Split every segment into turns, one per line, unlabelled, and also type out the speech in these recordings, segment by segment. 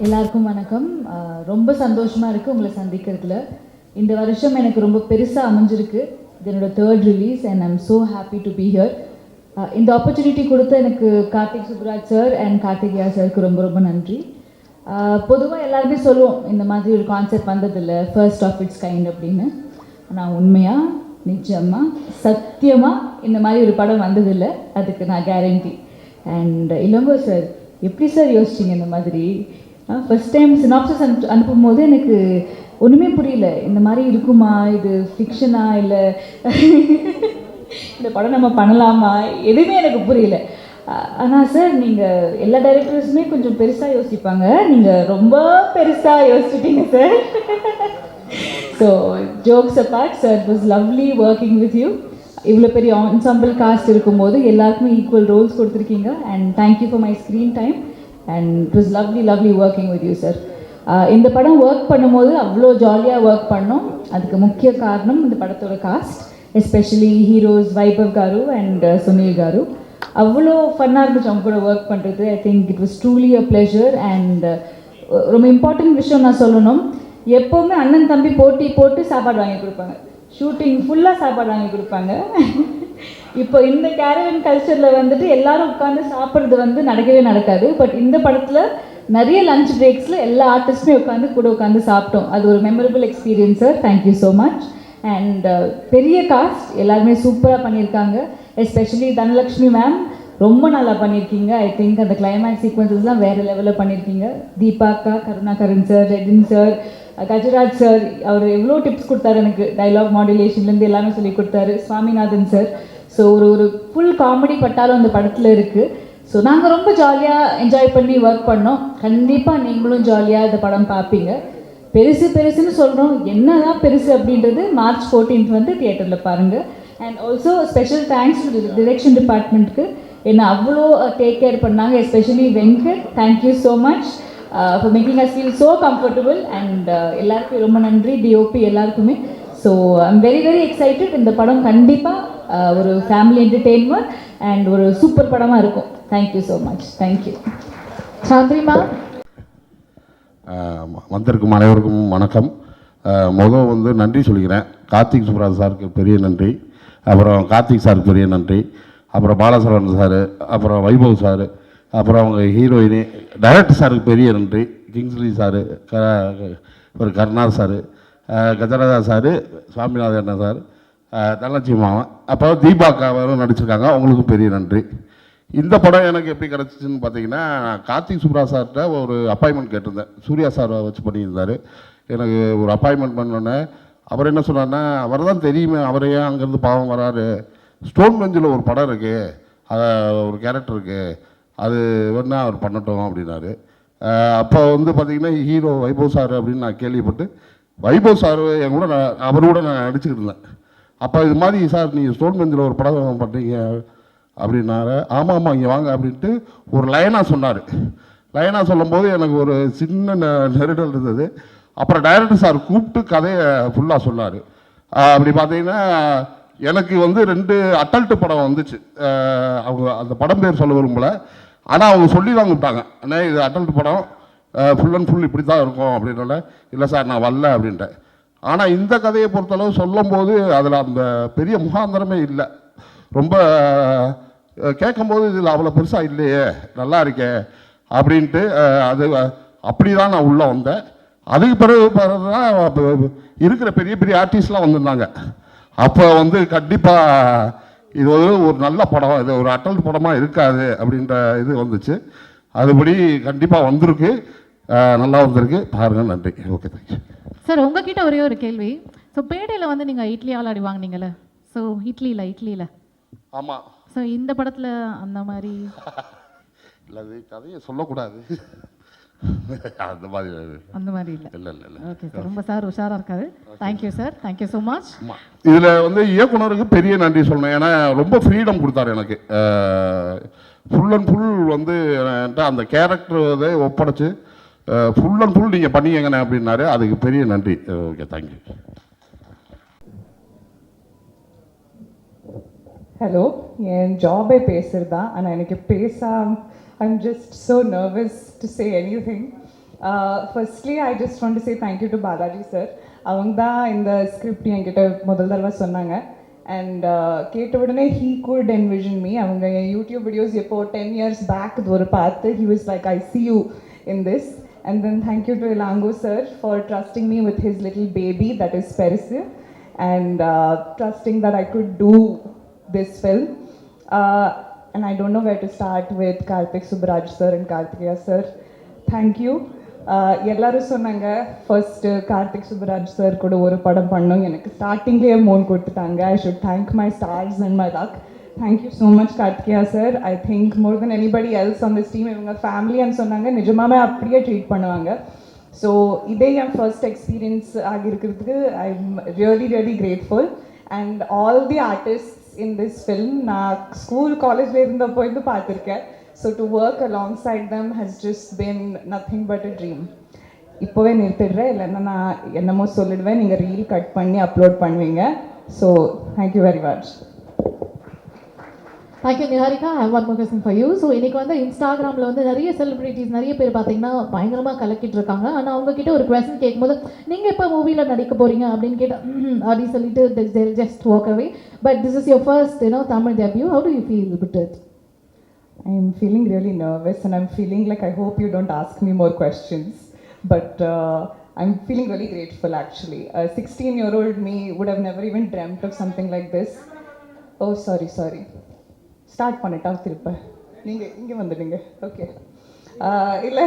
எல்லாருக்கும் வணக்கம். ரொம்ப சந்தோஷமாக இருக்குது உங்களை சந்திக்கிறதுல. இந்த வருஷம் எனக்கு ரொம்ப பெருசாக அமைஞ்சிருக்கு. இது என்னோட 3rd release and I'm so happy to be here. இந்த ஆப்பர்ச்சுனிட்டி கொடுத்த எனக்கு கார்த்திக் சுப்ராஜ் சார் அண்ட் கார்த்திகேயா சாருக்கு ரொம்ப ரொம்ப நன்றி. பொதுவாக எல்லாருமே சொல்லுவோம் இந்த மாதிரி ஒரு கான்செப்ட் வந்ததில்லை, ஃபர்ஸ்ட் ஆஃப் இட்ஸ் கைண்ட் அப்படின்னு. ஆனால் உண்மையாக நிச்சயமாக சத்தியமாக இந்த மாதிரி ஒரு படம் வந்ததில்லை, அதுக்கு நான் கேரண்டி. அண்ட் இளங்கோ சார் எப்படி சார் யோசிச்சிங்க இந்த மாதிரி? ஃபஸ்ட் டைம் சினாப்சிஸ் அனுப்பும் போது எனக்கு ஒன்றுமே புரியல, இந்த மாதிரி இருக்குமா, இது ஃபிக்ஷனா இல்லை இந்த படம் நம்ம பண்ணலாமா, எதுவுமே எனக்கு புரியல. ஆனால் சார் நீங்கள் எல்லா டைரக்டர்ஸுமே கொஞ்சம் பெருசாக யோசிப்பாங்க, நீங்கள் ரொம்ப பெருசாக யோசிச்சிட்டீங்க sir. So jokes apart sir, it was lovely working with you. இவ்வளோ பெரிய என்சம்பிள் காஸ்ட் இருக்கும்போது எல்லாருக்குமே ஈக்குவல் ரோல்ஸ் கொடுத்துருக்கீங்க. And thank you for my screen time and it was lovely working with you sir. இந்த படம் ஒர்க் பண்ணும்போது அவ்வளோ ஜாலியாக ஒர்க் பண்ணோம். அதுக்கு முக்கிய காரணம் இந்த படத்தோட cost, especially heroes Vaibhav car and Sunil car. அவ்வளோ ஃபன்னாக இருந்துச்சு அவங்க கூட ஒர்க் பண்ணுறது. I think it was truly a pleasure. And ரொம்ப இம்பார்ட்டன்ட் விஷயம் நான் சொல்லணும், எப்போவுமே அண்ணன் தம்பி போட்டி போட்டு சாப்பாடு வாங்கி கொடுப்பாங்க, ஷூட்டிங் ஃபுல்லாக சாப்பாடு வாங்கி கொடுப்பாங்க. இப்போ இந்த கேரவன் கல்ச்சரில் வந்துட்டு எல்லாரும் உட்காந்து சாப்பிட்றது நடக்கவே நடக்காது. பட் இந்த படத்தில் நிறைய லஞ்ச் பிரேக்ஸில் எல்லா ஆர்டிஸ்ட்டுமே கூட உட்காந்து சாப்பிட்டோம். அது ஒரு memorable experience sir. Thank you so much. And பெரிய காஸ்ட் எல்லாருமே சூப்பராக பண்ணியிருக்காங்க. எஸ்பெஷலி தனலக்ஷ்மி மேம் ரொம்ப நல்லா பண்ணியிருக்கீங்க. ஐ திங்க் அந்த கிளைமேக்ஸ் சீக்வன்சஸ்லாம் வேறு லெவலில் பண்ணியிருக்கீங்க. தீபாக்கா, Karunakaran sir, Redin sir, Gajaraj sir அவர் எவ்வளோ டிப்ஸ் கொடுத்தாரு எனக்கு, டைலாக் மாடுலேஷன்லேருந்து எல்லாமே சொல்லி கொடுத்தாரு. சுவாமிநாதன் சார். ஸோ ஒரு ஃபுல் காமெடி பட்டாலும் அந்த படத்தில் இருக்குது. ஸோ நாங்கள் ரொம்ப ஜாலியாக என்ஜாய் பண்ணி ஒர்க் பண்ணோம். கண்டிப்பாக நீங்களும் ஜாலியாக இந்த படம் பார்ப்பீங்க. பெருசுன்னு சொல்கிறோம், என்ன தான் பெருசு அப்படின்றது March 14 தியேட்டரில் பாருங்கள். And also special thanks to direction டிபார்ட்மெண்ட்டுக்கு, என்னை அவ்வளோ டேக் கேர் பண்ணாங்க. Especially Venkat, thank you so much for making as feel so comfortable. And எல்லாருக்கும் ரொம்ப நன்றி, டிஓபி எல்லாருக்குமே. So I'm very excited. இந்த படம் கண்டிப்பாக ஒரு ஃபேமிலி என்டர்டெயின்மெண்ட் அண்ட் ஒரு சூப்பர் படமாக இருக்கும். Thank you so much. தேங்க்யூ. சாந்திரிமா.
வந்திருக்கும் அனைவருக்கும் வணக்கம். முதல் நன்றி சொல்லிக்கிறேன். கார்த்திக் சுப்ராஜ் சாருக்கு பெரிய நன்றி, அப்புறம் கார்த்திக் சாருக்கு பெரிய நன்றி, அப்புறம் பாலசரவணன் சார், அப்புறம் வைபவ் சார், அப்புறம் அவங்க ஹீரோயினி டைரக்டர் சாருக்கு பெரிய நன்றி, கிங்ஸ்லி சார், ஒரு கருணார் sir, Gajaraja sir, Swaminathan sir, Dhanalakshmi மாவன், அப்புறம் தீபாக்காவும் நடிச்சிருக்காங்க, அவங்களுக்கும் பெரிய நன்றி. இந்த படம் எனக்கு எப்படி கிடச்சிச்சின்னு பார்த்தீங்கன்னா, கார்த்திக் சுப்ராஜ் சார்கிட்ட ஒரு அப்பாயின்மெண்ட் கேட்டிருந்தேன். சூர்யா சாரை வச்சு பண்ணியிருந்தார். எனக்கு ஒரு அப்பாயின்மெண்ட் பண்ணோன்னே அவர் என்ன சொன்னார்னா, அவர் தான் தெரியுமே, அவரே அங்கேருந்து பாவம் வராரு, ஸ்டோன் பெஞ்சில் ஒரு படம் இருக்குது, அதை ஒரு கேரக்டர் இருக்குது, அது வேணா அவர் பண்ணட்டும் அப்படின்னாரு. அப்போ பார்த்திங்கன்னா ஹீரோ வைபவ் சார் அப்படின்னு நான் கேள்விப்பட்டு, வைபவ் சார் என் கூட அவரோட நான் நடிச்சுக்கிட்டு இருந்தேன். அப்போ இது மாதிரி சார் நீங்கள் ஸ்டோன் பெஞ்சில் ஒரு படம் பண்ணுறீங்க அப்படின்னாரு. ஆமாம் இங்கே வாங்க அப்படின்ட்டு ஒரு லைனாக சொன்னார். லைனாக சொல்லும்போது எனக்கு ஒரு சின்ன நெருடல் இருந்தது. அப்புறம் டைரக்டர் சார் கூப்பிட்டு கதையை ஃபுல்லாக சொன்னார். அப்படி பார்த்தீங்கன்னா எனக்கு 2 அட்டல்ட்டு படம் வந்துச்சு. அவங்க அந்த படம் பேர் சொல்ல விரும்பல, ஆனால் அவங்க சொல்லி தான் கூப்பிட்டாங்க, அண்ணே இது அட்டல்ட்டு படம், ஃபுல் அண்ட் ஃபுல் இப்படி தான் இருக்கும் அப்படின்னால, இல்லை சார் நான் வரல அப்படின்ட்டேன். ஆனால் இந்த கதையை பொறுத்தளவு சொல்லும்போது அதில் அந்த பெரிய முகாந்திரமே இல்லை. ரொம்ப கேட்கும்போது இதில் அவ்வளோ பெருசாக இல்லையே, நல்லா இருக்கே அப்படின்ட்டு அது அப்படி தான் நான் உள்ளே வந்தேன். அதுக்கு பிறகு தான் இருக்கிற பெரிய ஆர்டிஸ்ட்லாம் வந்திருந்தாங்க. அப்போ கண்டிப்பாக இது ஒரு நல்ல படம், இது ஒரு அட்டல் படமாக இருக்காது அப்படின்ற இது வந்துச்சு. அதுபடி கண்டிப்பாக வந்திருக்கு, நல்லா வந்திருக்கு, பாருங்கள். நன்றி. Okay, thank you
sir. உங்ககிட்ட ஒரே ஒரு கேள்வி. ஸோ பேடையில் நீங்கள் இட்லி ஆளாடி வாங்கினீங்கல்ல, ஸோ இட்லியில்
ஆமாம்.
ஸோ இந்த படத்தில் அந்த மாதிரி
இல்லை, அது கதையை சொல்லக்கூடாது, அந்த மாதிரி
இல்லை. இல்லை. ஓகே சார், ரொம்ப சார் உஷாராக இருக்காரு. Thank you sir, thank you so much.
இதில் இயக்குனருக்கு பெரிய நன்றி சொல்லணும். ஏன்னா ரொம்ப ஃப்ரீடம் கொடுத்தாரு எனக்கு. ஃபுல் அண்ட் ஃபுல் அந்த கேரக்டர் இதை ஒப்படைச்சு ஃபுல் அண்ட் ஃபுல் நீங்கள் பண்ணிக்கங்கண்ணே அப்படின்னாரு. அதுக்கு பெரிய நன்றி. Okay, thank you.
ஹலோ, என் ஜாபே பேசுகிறதா, ஆனால் எனக்கு I'm just so nervous to say anything. Firstly, I just want to say thank you to Balaji sir. அவங்க தான் இந்த ஸ்கிரிப்ட் என்கிட்ட முதல் தடவை சொன்னாங்க அண்ட் கேட்ட உடனே he could envision me. அவங்க என் யூடியூப் வீடியோஸ் எப்போ 10 years back இது ஒரு பார்த்து he was like, I see you in this. And then thank you to Ilango sir for trusting me with his little baby that is Perisu and trusting that I could do this film. And I don't know where to start with Karthik Subbaraj sir and Karthikeya sir. Thank you. எல்லாரும் சொன்னாங்க first Karthik Subbaraj sir கூட ஒரு படம் பண்ணோம், எனக்கு ஸ்டார்டிங்லேயே மோன் கொடுத்துட்டாங்க. I should thank my stars and my luck. Thank you so much Karthikeya sir. I think more than anybody else on this team இவங்க ஃபேமிலின்னு சொன்னாங்க, நிஜமாவே அப்படியே ட்ரீட் பண்ணுவாங்க. ஸோ இதே என் ஃபர்ஸ்ட் எக்ஸ்பீரியன்ஸ் ஆகியிருக்கிறதுக்கு I am really really grateful. And all the artists in this film நான் ஸ்கூல் காலேஜில் இருந்தப்போ இருந்து பார்த்துருக்கேன். So to work alongside them has just been nothing but a dream. இப்போவே நிறுத்திடுறேன், இல்லைன்னா நான் என்னமோ சொல்லிடுவேன், நீங்கள் ரீல் கட் பண்ணி அப்லோட் பண்ணுவீங்க. So thank you very much.
Thank you Niharika. I have one more question for you. So இன்னைக்கு வந்து இன்ஸ்டாகிராமில் வந்து நிறைய செலிபிரிட்டிஸ் நிறைய பேர் பார்த்தீங்கன்னா பயங்கரமாக கலக்கிட்டு இருக்காங்க. ஆனால் அவங்கக்கிட்ட ஒரு கொஸ்டின் கேட்கும்போது நீங்கள் இப்போ மூவியில் நடிக்க போகிறீங்க அப்படின்னு கேட்டால் அப்படின்னு சொல்லிட்டு just walk away. But this is your first Tamil debut. How to you feel with it?
I'm feeling really nervous and I'm feeling like I hope you don't ask me more questions. But I'm feeling really grateful actually. A 16-year-old me would have never even dreamt of something like this. Oh, sorry. Start பண்ணிட்டா திருப்ப. நீங்கள் இங்கே வந்துடுங்க. Okay. இல்லை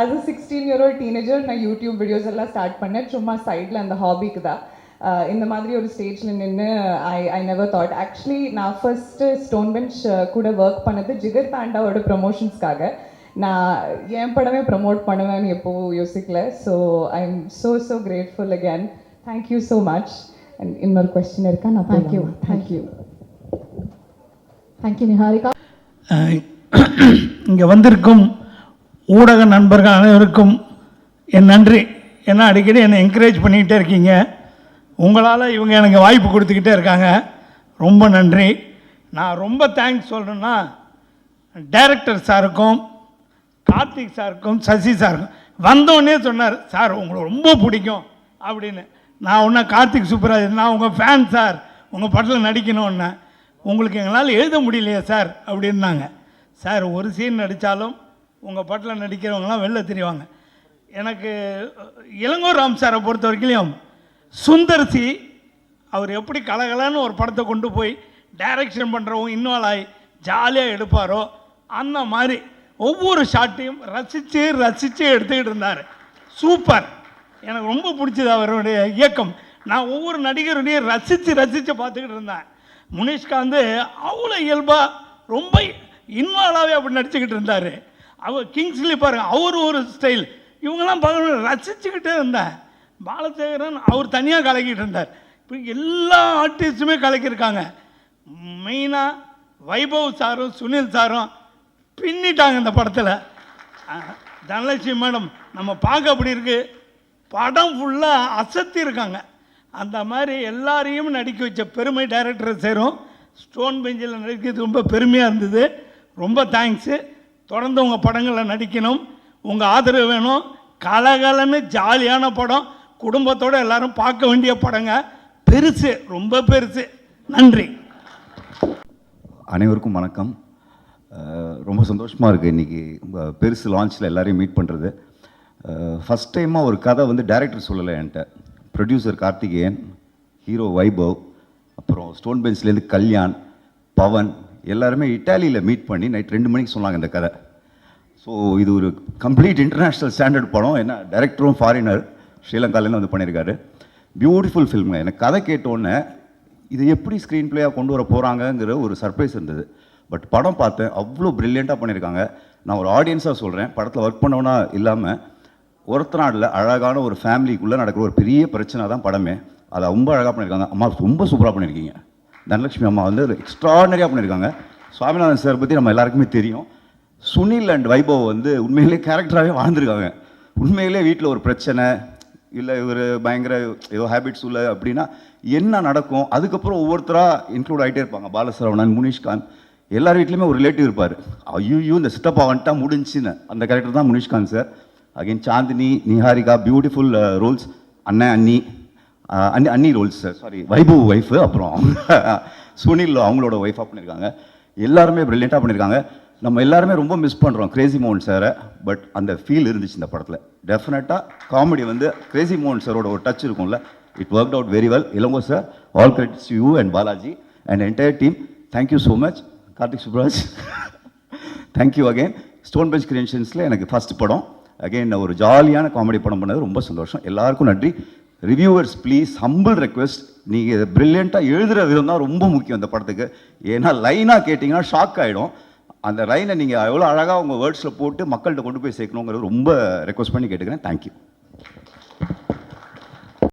as a 16-year-old teenager நான் YouTube videos எல்லாம் start பண்ணேன், சும்மா சைடில் அந்த ஹாபிக்கு தான். இந்த மாதிரி ஒரு ஸ்டேஜில் நின்று ஐ நெவர் தாட். ஆக்சுவலி நான் ஃபர்ஸ்ட்டு ஸ்டோன் பெஞ்ச் கூட ஒர்க் பண்ணது ஜிகர் தாண்டாவோட ப்ரமோஷன்ஸ்க்காக. நான் என் படமே ப்ரமோட் பண்ணுவேன்னு எப்போவும் யோசிக்கல. So I am so grateful again. Thank you so much. And இன்னொரு கொஸ்டின் இருக்கா? நான் தேங்க்யூ
நிஹாரிகா.
இங்கே வந்திருக்கும் ஊடக நண்பர்கள் அனைவருக்கும் என் நன்றி. ஏன்னா அடிக்கடி என்னை என்கரேஜ் பண்ணிக்கிட்டே இருக்கீங்க. உங்களால் இவங்க எனக்கு வாய்ப்பு கொடுத்துக்கிட்டே இருக்காங்க. ரொம்ப நன்றி. நான் ரொம்ப தேங்க்ஸ் சொல்கிறேன்னா டைரக்டர் சாருக்கும் கார்த்திக் சாருக்கும் சசி சாருக்கும். வந்தோடனே சொன்னார், சார் உங்களை ரொம்ப பிடிக்கும் அப்படின்னு. நான் ஒன்றா கார்த்திக் சூப்பராஜ், நான் உங்கள் ஃபேன் சார், உங்கள் படத்தில் நடிக்கணும்னு. உங்களுக்கு எங்களால் எழுத முடியலையே சார் அப்படின்னாங்க. சார் ஒரு சீன் நடித்தாலும் உங்கள் படத்தில் நடிக்கிறவங்களாம் வெளில தெரிவாங்க. எனக்கு இளங்கோ ராம் சாரை பொறுத்த வரைக்கும் சுந்தர்சி அவர் எப்படி கலகலன்னு ஒரு படத்தை கொண்டு போய் டைரக்ஷன் பண்ணுறவங்க இன்வால்வ் ஆகி ஜாலியாக எடுப்பாரோ அந்த மாதிரி ஒவ்வொரு ஷாட்டையும் ரசித்து எடுத்துக்கிட்டு இருந்தார். சூப்பர். எனக்கு ரொம்ப பிடிச்சது அவருடைய இயக்கம். நான் ஒவ்வொரு நடிகருடையும் ரசித்து பார்த்துக்கிட்டு இருந்தேன். முனிஷ்காந்த் அவ்வளோ இயல்பாக ரொம்ப இன்வால்வாகவே அப்படி நடிச்சுக்கிட்டு இருந்தார். அவர் கிங்ஸ்லி பாருங்கள், அவர் ஒரு ஸ்டைல். இவங்கெல்லாம் பார்க்க ரசிச்சுக்கிட்டே இருந்தேன். பாலசேகரன் அவர் தனியாக கலக்கிட்டு இருந்தார். இப்போ எல்லா ஆர்டிஸ்ட்டுமே கலக்கியிருக்காங்க. மெயினாக வைபவ் சாரும் சுனில் சாரும் பின்னிட்டாங்க இந்த படத்தில். தனலட்சுமி மேடம் நம்ம பார்க்க அப்படி இருக்குது, படம் ஃபுல்லாக அசத்தி இருக்காங்க. அந்த மாதிரி எல்லாரையும் நடிக்க வச்ச பெருமை டைரக்டரை சேரும். ஸ்டோன் பெஞ்சில் நடிக்கிறது ரொம்ப பெருமையாக இருந்தது. ரொம்ப தேங்க்ஸு. தொடர்ந்து உங்கள் படங்களில் நடிக்கணும், உங்கள் ஆதரவு வேணும். கலகலன்னு ஜாலியான படம், குடும்பத்தோடு எல்லாரும் பார்க்க வேண்டிய படங்க. பெருசு, ரொம்ப பெருசு. நன்றி.
அனைவருக்கும் வணக்கம். ரொம்ப சந்தோஷமாக இருக்குது இன்றைக்கி உங்கள் பெருசு லான்ச்சில் எல்லாரையும் மீட் பண்ணுறது. ஃபஸ்ட் டைமாக ஒரு கதை வந்து டைரக்டர் சொல்லலை என்கிட்ட. ப்ரொடியூசர் கார்த்திகேயன், ஹீரோ வைபவ், அப்புறம் ஸ்டோன் பெஞ்ச்லேருந்து கல்யாண், பவன் எல்லாருமே இட்டாலியில் மீட் பண்ணி நைட் 2 மணிக்கு சொன்னாங்க இந்த கதை. ஸோ இது ஒரு கம்ப்ளீட் இன்டர்நேஷ்னல் ஸ்டாண்டர்ட் படம். என்ன டைரக்டரும் ஃபாரினர், ஸ்ரீலங்காலேருந்து வந்து பண்ணியிருக்காரு. பியூட்டிஃபுல் ஃபில்முங்க. எனக்கு கதை கேட்டோன்னே இது எப்படி ஸ்க்ரீன் பிளேயாக கொண்டு வர போகிறாங்கங்கிற ஒரு சர்ப்ரைஸ் இருந்தது. பட் படம் பார்த்தேன், அவ்வளோ ப்ரில்லியண்ட்டாக பண்ணியிருக்காங்க. நான் ஒரு ஆடியன்ஸாக சொல்கிறேன், படத்தில் ஒர்க் பண்ணவனா இல்லாமல் ஒருத்தநாடில் அழகான ஒரு ஃபேமிலிக்குள்ளே நடக்கிற ஒரு பெரிய பிரச்சனை தான் படமே. அதை ரொம்ப அழகாக பண்ணியிருக்காங்க. அம்மா ரொம்ப சூப்பராக பண்ணியிருக்கீங்க. தனலட்சுமி அம்மா வந்து எக்ஸ்ட்ராடனரியாக பண்ணியிருக்காங்க. சுவாமிநாதன் சார் பற்றி நம்ம எல்லாருக்குமே தெரியும். சுனில் அண்ட் வைபவ் வந்து உண்மையிலே கேரக்டராகவே வாழ்ந்துருக்காங்க. உண்மையிலே வீட்டில் ஒரு பிரச்சனை இல்லை, இவர் பயங்கர ஏதோ ஹேபிட்ஸ் உள்ள அப்படின்னா என்ன நடக்கும், அதுக்கப்புறம் ஒவ்வொருத்தராக இன்க்ளூட் ஆகிட்டே இருப்பாங்க. பாலசரவணன், முனிஷ்காந்த், எல்லார் வீட்லேயுமே ஒரு ரிலேட்டிவ் இருப்பார். ஐயோ இந்த சித்தப்பா வந்துட்டா முடிஞ்சுன்னு, அந்த கேரக்டர் தான் Munishkanth sir. Again Chandini, Niharika, beautiful roles. அண்ணன், அண்ணி, அண்ணி ரோல்ஸ், சாரி, வைபவ் ஒய்ஃபு, அப்புறம் சுனில் அவங்களோட ஒய்ஃபாக பண்ணியிருக்காங்க. எல்லாருமே ப்ரில்லியண்ட்டாக பண்ணியிருக்காங்க. நம்ம எல்லாருமே ரொம்ப மிஸ் பண்ணுறோம் கிரேசி மோகன் சாரை. பட் அந்த ஃபீல் இருந்துச்சு இந்த படத்தில். டெஃபினட்டாக காமெடி வந்து கிரேசி மோகன் சாரோட ஒரு டச் இருக்கும்ல. It work out very well. Ilango sir, all credits you and Balaji and entire team. Thank you so much. Karthik Subraj, thank you again. Stone bench கிரியேஷன்ஸில் எனக்கு ஃபஸ்ட் படம். அகைன் ஒரு ஜாலியான காமெடி படம் பண்ணது ரொம்ப சந்தோஷம். எல்லாருக்கும் நன்றி. ரிவ்யூவர்ஸ் ப்ளீஸ், ஹம்பிள் ரெக்வெஸ்ட், நீங்கள் ப்ரில்லியண்ட்டாக எழுதுகிற விதம் தான் ரொம்ப முக்கியம் இந்த படத்துக்கு. ஏன்னா லைனாக கேட்டிங்கன்னா ஷாக் ஆகிடும். அந்த லைனை நீங்கள் எவ்வளோ அழகாக உங்கள் வேர்ட்ஸில் போட்டு மக்கள்கிட்ட கொண்டு போய் சேர்க்கணுங்கிறது ரொம்ப ரெக்வஸ்ட் பண்ணி கேட்டுக்கிறேன். தேங்க்யூ.